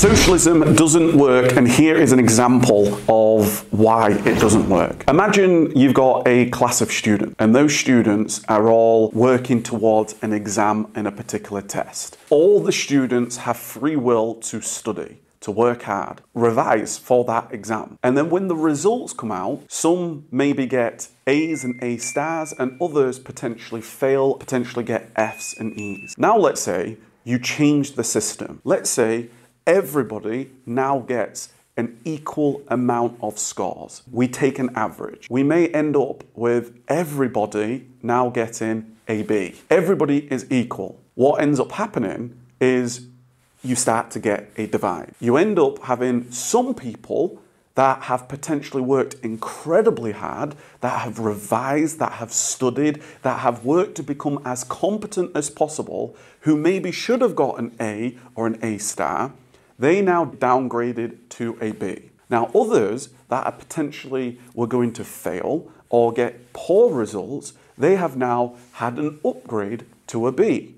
Socialism doesn't work, and here is an example of why it doesn't work. Imagine you've got a class of students, and those students are all working towards an exam in a particular test. All the students have free will to study, to work hard, revise for that exam. And then when the results come out, some maybe get A's and A stars, and others potentially fail, potentially get F's and E's. Now let's say you change the system. Let's say everybody now gets an equal amount of scores. We take an average. We may end up with everybody now getting a B. Everybody is equal. What ends up happening is you start to get a divide. You end up having some people that have potentially worked incredibly hard, that have revised, that have studied, that have worked to become as competent as possible, who maybe should have got an A or an A star. They now downgraded to a B. Now others that are potentially were going to fail or get poor results, they have now had an upgrade to a B.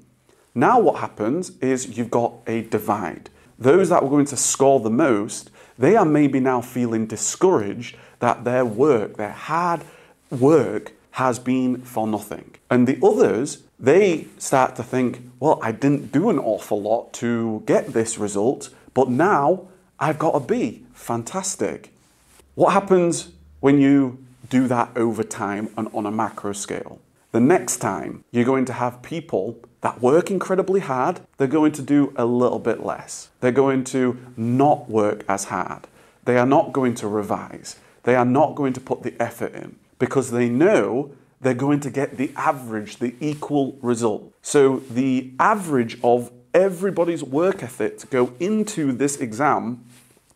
Now what happens is you've got a divide. Those that were going to score the most, they are maybe now feeling discouraged that their work, their hard work has been for nothing. And the others, they start to think, well, I didn't do an awful lot to get this result, but now I've got a B. Fantastic. What happens when you do that over time and on a macro scale? The next time you're going to have people that work incredibly hard, they're going to do a little bit less. They're going to not work as hard. They are not going to revise. They are not going to put the effort in because they know they're going to get the average, the equal result. So the average of everybody's work ethic to go into this exam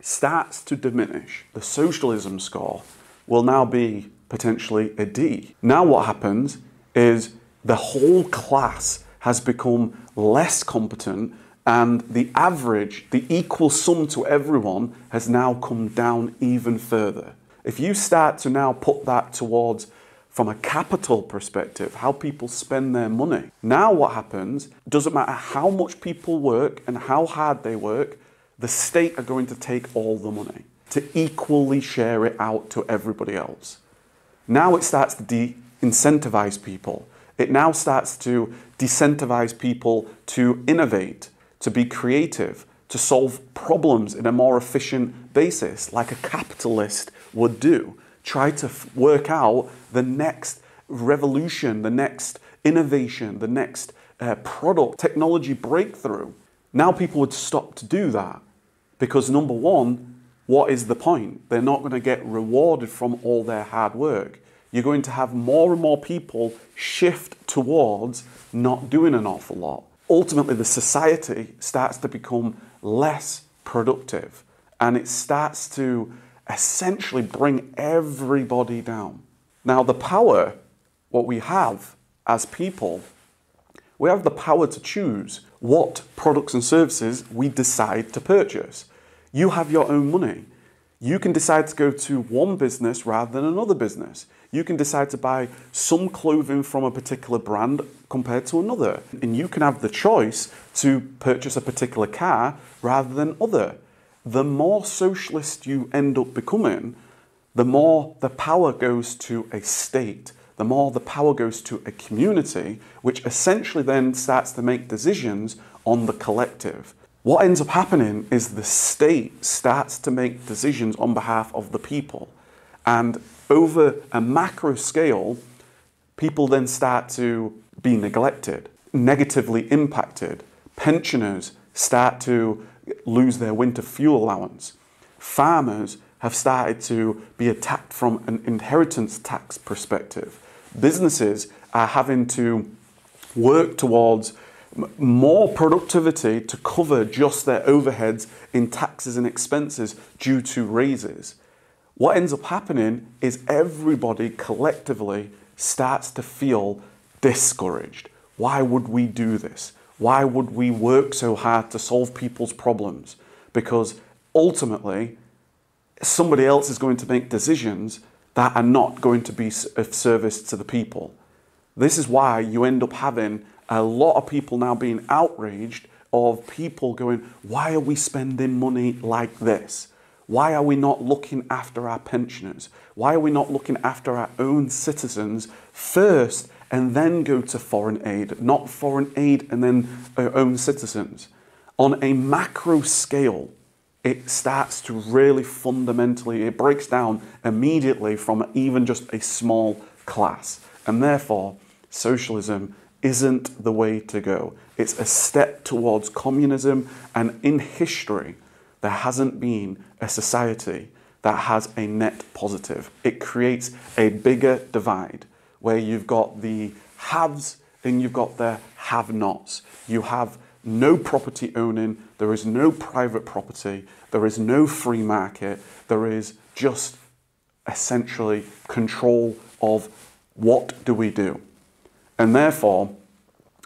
starts to diminish. The socialism score will now be potentially a D. Now what happens is the whole class has become less competent, and the average, the equal sum to everyone, has now come down even further. If you start to now put that towards from a capital perspective, how people spend their money. Now what happens, doesn't matter how much people work and how hard they work, the state are going to take all the money to equally share it out to everybody else. Now it starts to de-incentivize people. It now starts to disincentivize people to innovate, to be creative, to solve problems in a more efficient basis, like a capitalist would do. Try to work out the next revolution, the next innovation, the next product, technology breakthrough. Now people would stop to do that because number one, what is the point? They're not going to get rewarded from all their hard work. You're going to have more and more people shift towards not doing an awful lot. Ultimately, the society starts to become less productive, and it starts to essentially bring everybody down. Now the power, what we have as people, we have the power to choose what products and services we decide to purchase. You have your own money. You can decide to go to one business rather than another business. You can decide to buy some clothing from a particular brand compared to another. And you can have the choice to purchase a particular car rather than other. The more socialist you end up becoming, the more the power goes to a state, the more the power goes to a community, which essentially then starts to make decisions on the collective. What ends up happening is the state starts to make decisions on behalf of the people. And over a macro scale, people then start to be neglected, negatively impacted. Pensioners start to lose their winter fuel allowance. Farmers have started to be attacked from an inheritance tax perspective. Businesses are having to work towards more productivity to cover just their overheads in taxes and expenses due to raises. What ends up happening is everybody collectively starts to feel discouraged. Why would we do this? Why would we work so hard to solve people's problems? Because ultimately, somebody else is going to make decisions that are not going to be of service to the people. This is why you end up having a lot of people now being outraged of people going, why are we spending money like this? Why are we not looking after our pensioners? Why are we not looking after our own citizens first and then go to foreign aid? Not foreign aid and then our own citizens. On a macro scale, it starts to really fundamentally, it breaks down immediately from even just a small class. And therefore, socialism isn't the way to go. It's a step towards communism, and in history, there hasn't been a society that has a net positive. It creates a bigger divide where you've got the haves and you've got the have-nots. You have no property owning, there is no private property, there is no free market, there is just essentially control of what do we do. And therefore,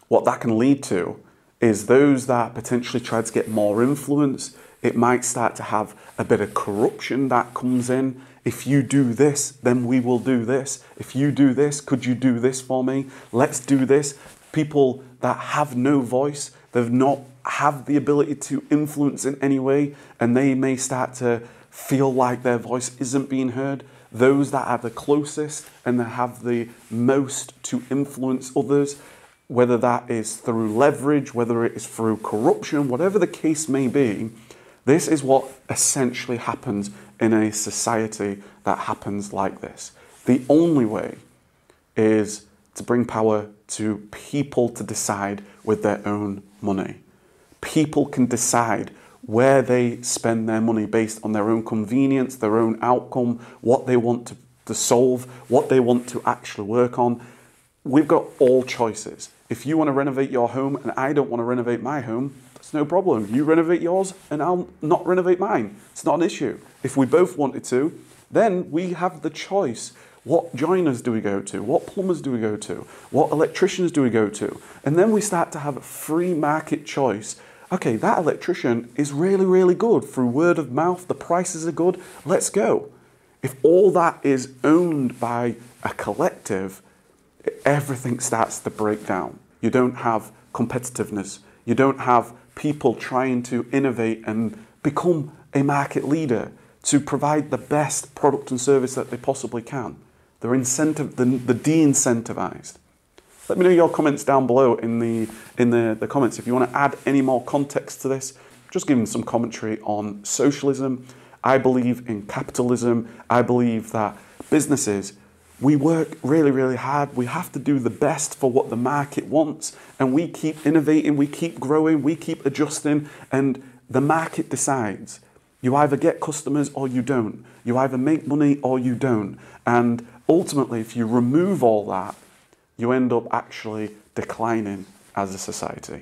what that can lead to is those that potentially try to get more influence, it might start to have a bit of corruption that comes in. If you do this, then we will do this. If you do this, could you do this for me? Let's do this. People that have no voice, they've not have the ability to influence in any way, and they may start to feel like their voice isn't being heard. Those that are the closest and that have the most to influence others, whether that is through leverage, whether it is through corruption, whatever the case may be, this is what essentially happens in a society that happens like this. The only way is to bring power to people to decide with their own money. People can decide where they spend their money based on their own convenience, their own outcome, what they want to solve, what they want to actually work on. We've got all choices. If you want to renovate your home and I don't want to renovate my home, that's no problem. You renovate yours and I'll not renovate mine. It's not an issue. If we both wanted to, then we have the choice. What joiners do we go to? What plumbers do we go to? What electricians do we go to? And then we start to have a free market choice. Okay, that electrician is really, really good. Through word of mouth, the prices are good. Let's go. If all that is owned by a collective, everything starts to break down. You don't have competitiveness. You don't have people trying to innovate and become a market leader to provide the best product and service that they possibly can. They're de-incentivized. Let me know your comments down below in the comments. If you want to add any more context to this, just giving some commentary on socialism. I believe in capitalism. I believe that businesses, we work really, really hard. We have to do the best for what the market wants. And we keep innovating, we keep growing, we keep adjusting, and the market decides. You either get customers or you don't. You either make money or you don't. And ultimately, if you remove all that, you end up actually declining as a society.